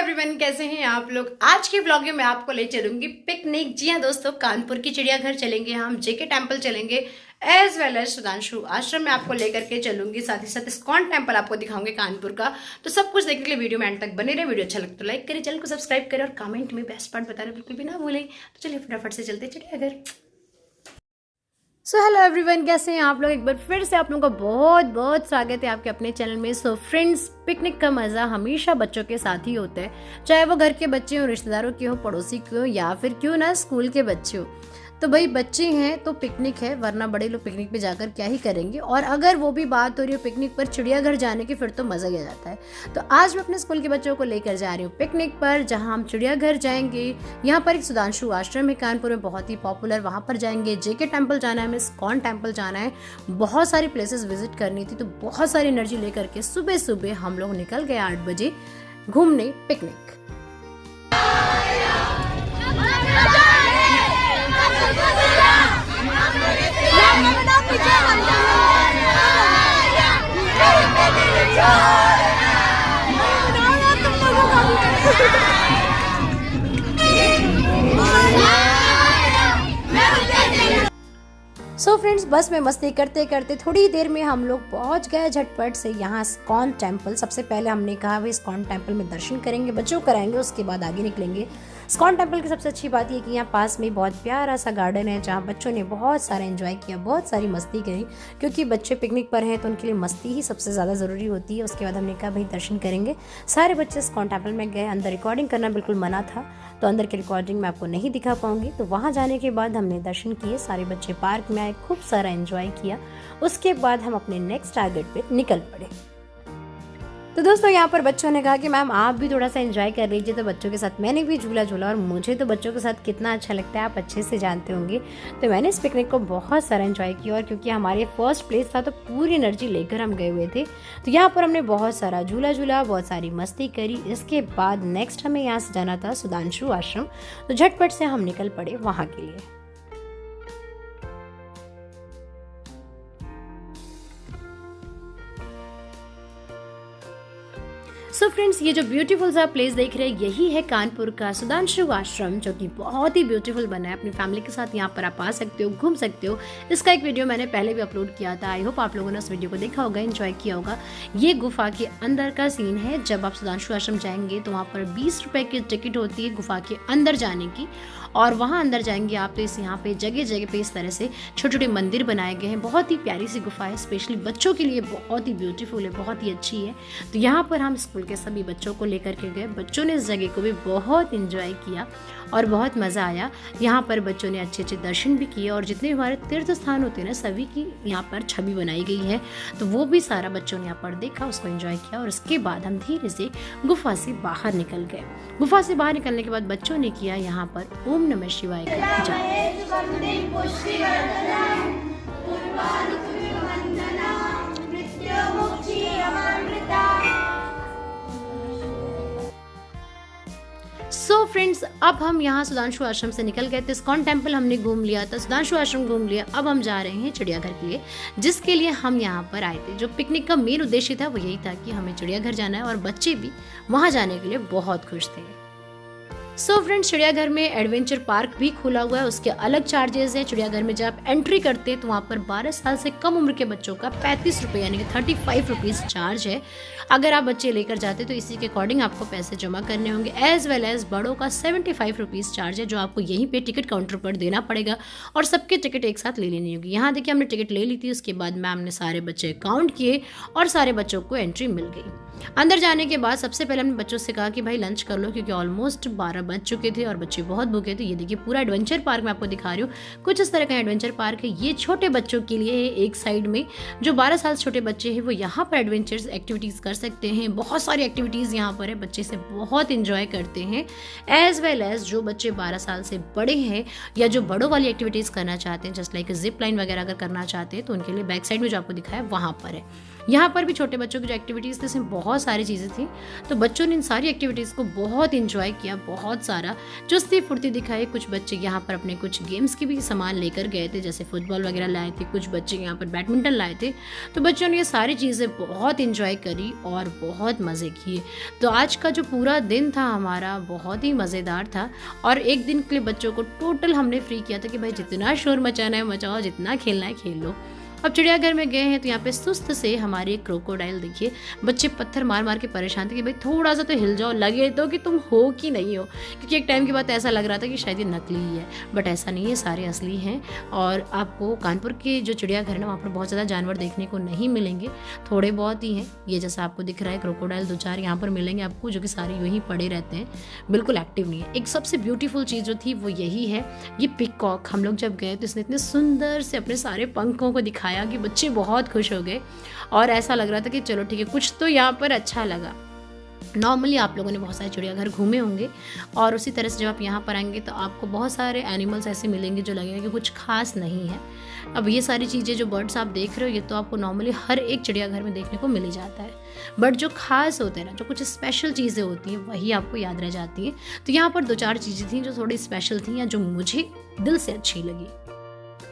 Everyone, कैसे हैं आप लोग। आज के ब्लॉग में मैं आपको ले चलूंगी पिकनिक। जी हाँ दोस्तों, कानपुर की चिड़ियाघर चलेंगे, हम जेके टेम्पल चलेंगे, एज वेल एज सुधांशु आश्रम में आपको लेकर के चलूंगी। साथ ही साथ इस्कॉन टेम्पल आपको दिखाऊंगे कानपुर का। तो सब कुछ देखने के लिए वीडियो में एंड तक बने रहे। वीडियो अच्छा लगे तो लाइक करें, चैनल को सब्सक्राइब करें और कमेंट में बेस्ट पार्ट बताना बिल्कुल भी ना भूलें। तो चलिए फटाफट से चलते चिड़ियाघर। सो हेलो एवरीवन, कैसे हैं आप लोग। एक बार फिर से आप लोगों का बहुत बहुत स्वागत है आपके अपने चैनल में। सो फ्रेंड्स, पिकनिक का मज़ा हमेशा बच्चों के साथ ही होता है, चाहे वो घर के बच्चे हो, रिश्तेदारों के हो, पड़ोसी के हो, या फिर क्यों ना स्कूल के बच्चे हो। तो भाई बच्चे हैं तो पिकनिक है, वरना बड़े लोग पिकनिक पे जाकर क्या ही करेंगे। और अगर वो भी बात हो रही हो पिकनिक पर चिड़ियाघर जाने की, फिर तो मज़ा ही आ जाता है। तो आज मैं अपने स्कूल के बच्चों को लेकर जा रही हूँ पिकनिक पर, जहाँ हम चिड़ियाघर जाएंगे। यहाँ पर एक सुधांशु आश्रम है कानपुर में, बहुत ही पॉपुलर, वहाँ पर जाएंगे। जेके टेम्पल जाना है, हमें इस्कॉन टेम्पल जाना है, बहुत सारी प्लेसेस विजिट करनी थी। तो बहुत सारी एनर्जी लेकर के सुबह सुबह हम लोग निकल गए 8 बजे घूमने पिकनिक। सो फ्रेंड्स, बस में मस्ती करते करते थोड़ी देर में हम लोग पहुंच गए झटपट से यहाँ इस्कॉन टेम्पल। सबसे पहले हमने कहा भाई इस्कॉन टेम्पल में दर्शन करेंगे, बच्चों को कराएंगे, उसके बाद आगे निकलेंगे। इस्कॉन टेम्पल की सबसे अच्छी बात ये कि यहाँ पास में बहुत प्यारा सा गार्डन है, जहाँ बच्चों ने बहुत सारा एंजॉय किया, बहुत सारी मस्ती करी, क्योंकि बच्चे पिकनिक पर हैं तो उनके लिए मस्ती ही सबसे ज़्यादा ज़रूरी होती है। उसके बाद हमने कहा भाई दर्शन करेंगे। सारे बच्चे इस्कॉन टेम्पल में गए। अंदर रिकॉर्डिंग करना बिल्कुल मना था, तो अंदर की रिकॉर्डिंग मैं आपको नहीं दिखा पाऊंगी। तो वहाँ जाने के बाद हमने दर्शन किए, सारे बच्चे पार्क में आए, खूब सारा एंजॉय किया। उसके बाद हम अपने नेक्स्ट टारगेट पे निकल पड़े। तो दोस्तों, यहाँ पर बच्चों ने कहा कि मैम आप भी थोड़ा सा एंजॉय कर लीजिए। तो बच्चों के साथ मैंने भी झूला झूला, और मुझे तो बच्चों के साथ कितना अच्छा लगता है आप अच्छे से जानते होंगे। तो मैंने इस पिकनिक को बहुत सारा एंजॉय किया, और क्योंकि हमारे फर्स्ट प्लेस था तो पूरी एनर्जी लेकर हम गए हुए थे। तो यहाँ पर हमने बहुत सारा झूला झूला, बहुत सारी मस्ती करी। इसके बाद नेक्स्ट हमें यहाँ से जाना था सुधांशु आश्रम, तो झटपट से हम निकल पड़े वहाँ के लिए। सो फ्रेंड्स, ये जो ब्यूटीफुल सा प्लेस देख रहे हैं, यही है कानपुर का सुधांशु आश्रम, जो कि बहुत ही ब्यूटीफुल बना है। अपनी फैमिली के साथ यहाँ पर आप आ सकते हो, घूम सकते हो। इसका एक वीडियो मैंने पहले भी अपलोड किया था। आई होप आप लोगों ने उस वीडियो को देखा होगा, एंजॉय किया होगा। ये गुफा के अंदर का सीन है। जब आप सुधांशु आश्रम जाएंगे तो वहाँ पर 20 रुपए की टिकट होती है गुफा के अंदर जाने की, और वहाँ अंदर जाएंगे आप तो इस यहाँ पे जगह जगह पे इस तरह से छोटे छोटे मंदिर बनाए गए हैं। बहुत ही प्यारी सी गुफा है, स्पेशली बच्चों के लिए बहुत ही ब्यूटीफुल है, बहुत ही अच्छी है। तो यहाँ पर हम स्कूल के सभी बच्चों को लेकर के गए। बच्चों ने इस जगह को भी बहुत इंजॉय किया और बहुत मज़ा आया। यहाँ पर बच्चों ने अच्छे अच्छे दर्शन भी किए, और जितने हमारे तीर्थ स्थान होते हैं ना, सभी की यहाँ पर छवि बनाई गई है। तो वो भी सारा बच्चों ने यहाँ पर देखा, उसको एंजॉय किया, और उसके बाद हम धीरे से गुफा से बाहर निकल गए। गुफा से बाहर निकलने के बाद बच्चों ने किया यहाँ पर ओम नमः शिवाय का जाप। सो फ्रेंड्स, अब हम यहाँ सुधांशु आश्रम से निकल गए थे। इस्कॉन टेम्पल हमने घूम लिया था, सुधांशु आश्रम घूम लिया। अब हम जा रहे हैं चिड़ियाघर के लिए, जिसके लिए हम यहाँ पर आए थे। जो पिकनिक का मेन उद्देश्य था वो यही था कि हमें चिड़ियाघर जाना है, और बच्चे भी वहाँ जाने के लिए बहुत खुश थे। सो फ्रेंड्स, चिड़ियाघर में एडवेंचर पार्क भी खुला हुआ है, उसके अलग चार्जेस है। चिड़ियाघर में जब आप एंट्री करते हैं तो वहाँ पर 12 साल से कम उम्र के बच्चों का 35 रुपये यानी कि 35 रुपीज़ चार्ज है। अगर आप बच्चे लेकर जाते तो इसी के अकॉर्डिंग आपको पैसे जमा करने होंगे। एज वेल एज बड़ों का 75 रुपीज़ चार्ज है, जो आपको यहीं पे टिकट काउंटर पर देना पड़ेगा, और सबके टिकट एक साथ ले लेनी होगी। यहाँ देखिए हमने टिकट ले ली थी, उसके बाद मैम ने सारे बच्चे काउंट किए और सारे बच्चों को एंट्री मिल गई। अंदर जाने के बाद सबसे पहले हमने बच्चों से कहा कि भाई लंच कर लो, क्योंकि ऑलमोस्ट 12 बज चुके थे और बच्चे बहुत भूखे थे। ये देखिए पूरा एडवेंचर पार्क मैं आपको दिखा रही हूँ, कुछ इस तरह का एडवेंचर पार्क है। ये छोटे बच्चों के लिए है। एक साइड में जो 12 साल से छोटे बच्चे हैं वो यहाँ पर एडवेंचर्स एक्टिविटीज़ कर सकते हैं। बहुत सारी एक्टिविटीज़ यहाँ पर है, बच्चे से बहुत इंजॉय करते हैं। एज वेल एज जो बच्चे 12 साल से बड़े हैं या जो बड़ों वाली एक्टिविटीज़ करना चाहते हैं, जस्ट लाइक जिप लाइन वगैरह अगर करना चाहते हैं, तो उनके लिए बैक साइड में जो आपको दिखाया वहाँ पर है। यहाँ पर भी छोटे बच्चों की जो एक्टिविटीज़ थी, इसमें बहुत सारी चीज़ें थी। तो बच्चों ने इन सारी एक्टिविटीज़ को बहुत इंजॉय किया, बहुत बहुत सारा चुस्ती फुर्ती दिखाई। कुछ बच्चे यहाँ पर अपने कुछ गेम्स की भी सामान लेकर गए थे, जैसे फुटबॉल वगैरह लाए थे, कुछ बच्चे यहाँ पर बैडमिंटन लाए थे। तो बच्चों ने ये सारी चीज़ें बहुत इंजॉय करी और बहुत मज़े किए। तो आज का जो पूरा दिन था हमारा बहुत ही मज़ेदार था और एक दिन के लिए बच्चों को टोटल हमने फ्री किया था कि भाई जितना शोर मचाना है मचाओ, जितना खेलना है खेल लो। अब चिड़ियाघर में गए हैं तो यहाँ पे सुस्त से हमारे एक क्रोकोडाइल देखिए, बच्चे पत्थर मार मार के परेशान थे कि भाई थोड़ा सा तो हिल जाओ, लगे तो कि तुम हो कि नहीं हो, क्योंकि एक टाइम के बाद ऐसा लग रहा था कि शायद ये नकली ही है, बट ऐसा नहीं है, सारे असली हैं। और आपको कानपुर के जो चिड़ियाघर है ना वहाँ पर बहुत ज़्यादा जानवर देखने को नहीं मिलेंगे, थोड़े बहुत ही हैं। ये जैसा आपको दिख रहा है क्रोकोडाइल 2-4 यहाँ पर मिलेंगे आपको, जो कि सारे यूँ ही पड़े रहते हैं, बिल्कुल एक्टिव नहीं है। एक सबसे ब्यूटीफुल चीज़ जो थी वो यही है, ये पिकॉक। हम लोग जब गए तो इसने इतने सुंदर से अपने सारे पंखों को दिखाया कि बच्चे बहुत खुश हो गए और ऐसा लग रहा था कि चलो ठीक है, कुछ तो यहाँ पर अच्छा लगा। नॉर्मली आप लोगों ने बहुत सारे चिड़ियाघर घूमे होंगे और उसी तरह से जब आप यहाँ पर आएंगे तो आपको बहुत सारे एनिमल्स ऐसे मिलेंगे जो लगेगा कि कुछ खास नहीं है। अब ये सारी चीज़ें जो बर्ड्स आप देख रहे हो ये तो आपको नॉर्मली हर एक चिड़ियाघर में देखने को मिल ही जाता है, बट जो खास होते हैं ना, जो कुछ स्पेशल चीज़ें होती हैं वही आपको याद रह जाती हैं। तो यहाँ पर 2-4 चीज़ें थी जो थोड़ी स्पेशल थी या जो मुझे दिल से अच्छी लगी,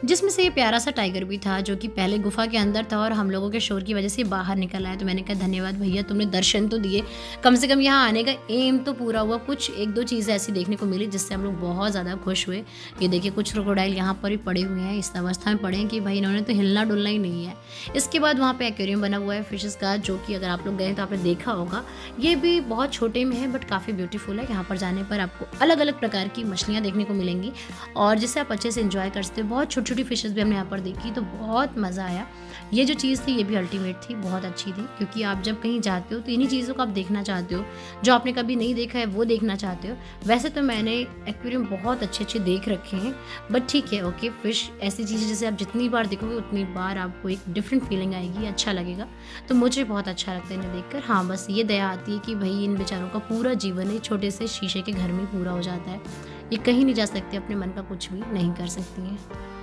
जिसमें से ये प्यारा सा टाइगर भी था जो कि पहले गुफा के अंदर था और हम लोगों के शोर की वजह से बाहर निकल आया। तो मैंने कहा धन्यवाद भैया, तुमने दर्शन तो दिए, कम से कम यहाँ आने का एम तो पूरा हुआ। कुछ 1-2 चीज़ें ऐसी देखने को मिली जिससे हम लोग बहुत ज़्यादा खुश हुए। ये देखिए कुछ क्रोकोडाइल यहाँ पर भी पड़े हुए हैं, इस अवस्था में पड़े हैं कि भाई इन्होंने तो हिलना डुलना ही नहीं है। इसके बाद वहाँ पर एक्वेरियम बना हुआ है फिशेस का, जो कि अगर आप लोग गए तो आपने देखा होगा, ये भी बहुत छोटे में है बट काफ़ी ब्यूटीफुल है। यहाँ पर जाने पर आपको अलग अलग प्रकार की मछलियाँ देखने को मिलेंगी और जिससे आप अच्छे से इंजॉय कर सकते हो। बहुत छोटी छोटी फिशेस भी हमने यहाँ पर देखी तो बहुत मज़ा आया। ये जो चीज़ थी ये भी अल्टीमेट थी, बहुत अच्छी थी, क्योंकि आप जब कहीं जाते हो तो इन्हीं चीज़ों को आप देखना चाहते हो, जो आपने कभी नहीं देखा है वो देखना चाहते हो। वैसे तो मैंने एक्वेरियम बहुत अच्छे अच्छे देख रखे हैं, बट ठीक है, ओके, फिश ऐसी चीज़ है जैसे आप जितनी बार देखोगे उतनी बार आपको एक डिफरेंट फीलिंग आएगी, अच्छा लगेगा। तो मुझे बहुत अच्छा लगता है इन्हें देखकर। हाँ, बस ये दया आती है कि भाई इन बेचारों का पूरा जीवन एक छोटे से शीशे के घर में पूरा हो जाता है, ये कहीं नहीं जा सकते, अपने मन का कुछ भी नहीं कर सकती हैं।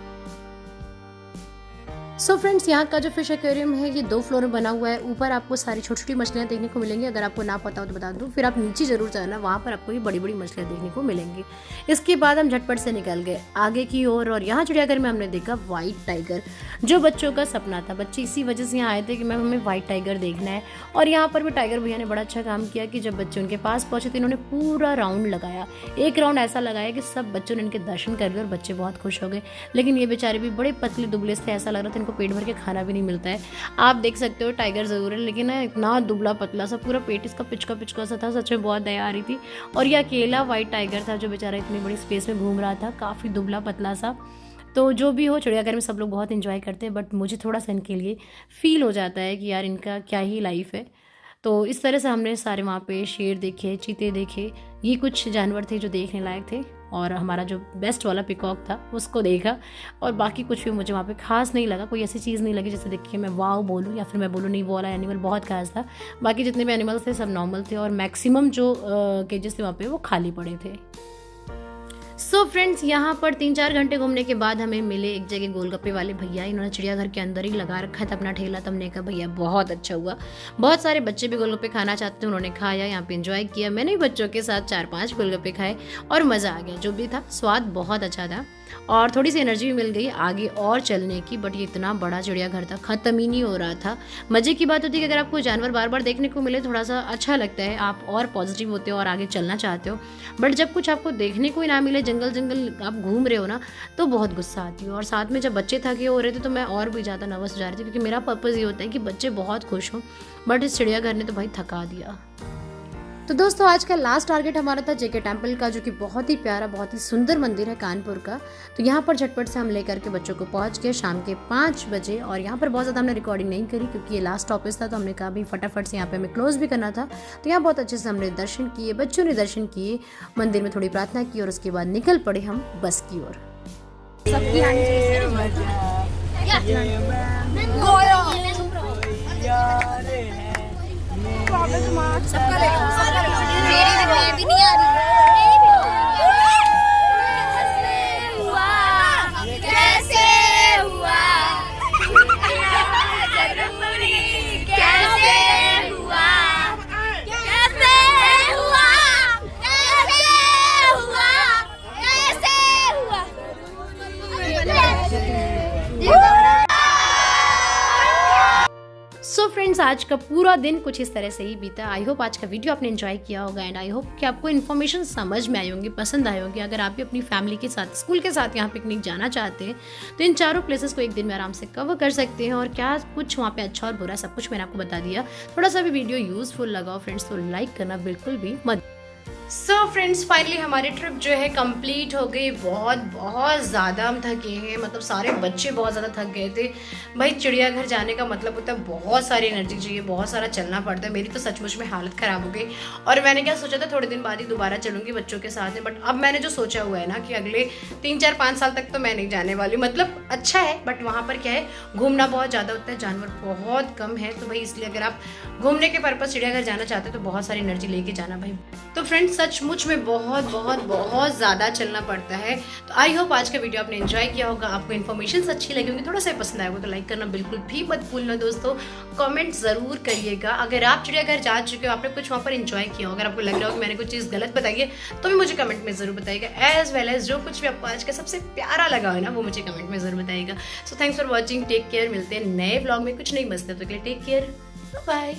सो फ्रेंड्स, यहाँ का जो फिश एक्वेरियम है ये 2 फ्लोर में बना हुआ है। ऊपर आपको सारी छोटी छोटी मछलियाँ देखने को मिलेंगी, अगर आपको ना पता हो तो बता दूँ, फिर आप नीचे जरूर जाना, वहाँ पर आपको ये बड़ी बड़ी मछलियाँ देखने को मिलेंगी। इसके बाद हम झटपट से निकल गए आगे की ओर और यहाँ चिड़ियाघर में हमने देखा वाइट टाइगर, जो बच्चों का सपना था। बच्चे इसी वजह से यहाँ आए थे कि मैम हमें वाइट टाइगर देखना है, और यहाँ पर भी टाइगर भैया ने बड़ा अच्छा काम किया कि जब बच्चे उनके पास पहुँचे तो इन्होंने पूरा राउंड लगाया। एक राउंड ऐसा लगाया कि सब बच्चों ने इनके दर्शन कर लिए और बच्चे बहुत खुश हो गए। लेकिन ये बेचारे भी बड़े पतले दुबले से, ऐसा लग रहा था इनको पेट भर के खाना भी नहीं मिलता है। आप देख सकते हो टाइगर ज़रूर है, लेकिन ना इतना दुबला पतला सा, पूरा पेट इसका पिचका पिचका सा था, सच में बहुत दया आ रही थी। और ये अकेला वाइट टाइगर था जो बेचारा इतनी बड़ी स्पेस में घूम रहा था, काफ़ी दुबला पतला सा। तो जो भी हो, चिड़ियाघर में सब लोग बहुत एंजॉय करते हैं, बट मुझे थोड़ा सा इनके लिए फील हो जाता है कि यार इनका क्या ही लाइफ है। तो इस तरह से हमने सारे वहाँ पे शेर देखे, चीते देखे, ये कुछ जानवर थे जो देखने लायक थे। और हमारा जो बेस्ट वाला पिकॉक था उसको देखा, और बाकी कुछ भी मुझे वहाँ पे खास नहीं लगा। कोई ऐसी चीज़ नहीं लगी जिससे देख के मैं वाव बोलूँ या फिर मैं बोलूँ नहीं वो वाला एनिमल बहुत खास था। बाकी जितने भी एनिमल्स थे सब नॉर्मल थे, और मैक्सिमम जो केजेस थे वहाँ पे वो खाली पड़े थे। सो फ्रेंड्स, यहाँ पर 3-4 घंटे घूमने के बाद हमें मिले एक जगह गोलगप्पे वाले भैया। इन्होंने चिड़ियाघर के अंदर ही लगा रखा था अपना ठेला। तो हमने कहा भैया बहुत अच्छा हुआ, बहुत सारे बच्चे भी गोलगप्पे खाना चाहते थे, उन्होंने खाया, यहाँ पे एंजॉय किया। मैंने भी बच्चों के साथ 4-5 गोलगप्पे खाए और मज़ा आ गया। जो भी था स्वाद बहुत अच्छा था और थोड़ी सी एनर्जी भी मिल गई आगे और चलने की। बट ये इतना बड़ा चिड़ियाघर था, ख़त्म ही नहीं हो रहा था। मज़े की बात होती है कि अगर आपको जानवर बार बार देखने को मिले थोड़ा सा अच्छा लगता है, आप और पॉजिटिव होते हो और आगे चलना चाहते हो। बट जब कुछ आपको देखने को ही ना मिले, जंगल जंगल आप घूम रहे हो ना, तो बहुत गुस्सा आती है। और साथ में जब बच्चे थके हो रहे थे तो मैं और भी ज़्यादा नर्वस हो जा रही थी, क्योंकि मेरा पर्पज़ ये होता है कि बच्चे बहुत खुश हों। बट इस चिड़ियाघर ने तो भाई थका दिया। तो दोस्तों, आज का लास्ट टारगेट हमारा था जेके टेम्पल का, जो कि बहुत ही प्यारा, बहुत ही सुंदर मंदिर है कानपुर का। तो यहाँ पर झटपट से हम लेकर के बच्चों को पहुँच गए शाम के 5 बजे। और यहाँ पर बहुत ज़्यादा हमने रिकॉर्डिंग नहीं करी क्योंकि ये लास्ट स्टॉपेज था, तो हमने कहा भी फटाफट से यहाँ पे हमें क्लोज भी करना था। तो यहाँ बहुत अच्छे से हमने दर्शन किए, बच्चों ने दर्शन किए, मंदिर में थोड़ी प्रार्थना की और उसके बाद निकल पड़े हम बस की ओर। मेरी भी नहीं आ रही। फ्रेंड्स आज का पूरा दिन कुछ इस तरह से ही बीता। आई होप आज का वीडियो आपने एंजॉय किया होगा एंड आई होप कि आपको इन्फॉर्मेशन समझ में आई होंगी, पसंद आई होंगी। अगर आप भी अपनी फैमिली के साथ, स्कूल के साथ यहाँ पिकनिक जाना चाहते हैं तो इन चारों प्लेसेस को एक दिन में आराम से कवर कर सकते हैं। और क्या कुछ वहाँ पे अच्छा और बुरा सब कुछ मैंने आपको बता दिया। थोड़ा सा भी वीडियो यूजफुल लगा फ्रेंड्स तो लाइक करना बिल्कुल भी मत। सो फ्रेंड्स फाइनली हमारी ट्रिप जो है कंप्लीट हो गई। बहुत ज़्यादा हम थके हैं, मतलब सारे बच्चे बहुत ज़्यादा थक गए थे। भाई चिड़ियाघर जाने का मतलब होता है बहुत सारी एनर्जी चाहिए, बहुत सारा चलना पड़ता है। मेरी तो सचमुच में हालत ख़राब हो गई। और मैंने क्या सोचा था थोड़े दिन बाद ही दोबारा चलूँगी बच्चों के साथ में, बट अब मैंने जो सोचा हुआ है ना कि अगले 3-4-5 साल तक तो मैं नहीं जाने वाली। मतलब अच्छा है बट वहाँ पर क्या है, घूमना बहुत ज़्यादा होता है, जानवर बहुत कम है। तो भाई इसलिए अगर आप घूमने के पर्पज़ चिड़ियाघर जाना चाहते हो तो बहुत सारी एनर्जी लेके जाना भाई। तो फ्रेंड्स सचमुच में बहुत ज़्यादा चलना पड़ता है। तो आई होप आज का वीडियो आपने एंजॉय किया होगा, आपको इन्फॉर्मेशन अच्छी लगी होगी, थोड़ा सा पसंद आएगा तो लाइक करना बिल्कुल भी मत भूलना दोस्तों। कमेंट ज़रूर करिएगा अगर आप चिड़ियाघर जा चुके हो, आपने कुछ वहाँ पर एंजॉय किया हो। अगर आपको लग रहा हो कि मैंने कुछ चीज़ गलत बताई है तो भी मुझे कमेंट में ज़रूर बताइएगा। एज वेल एज जो कुछ भी आपको आज का सबसे प्यारा लगा है ना वो मुझे कमेंट में ज़रूर बताइएगा। So thanks for watching, take care. मिलते हैं नए ब्लॉग में कुछ नहीं मस्त है तो टेक केयर, बाय।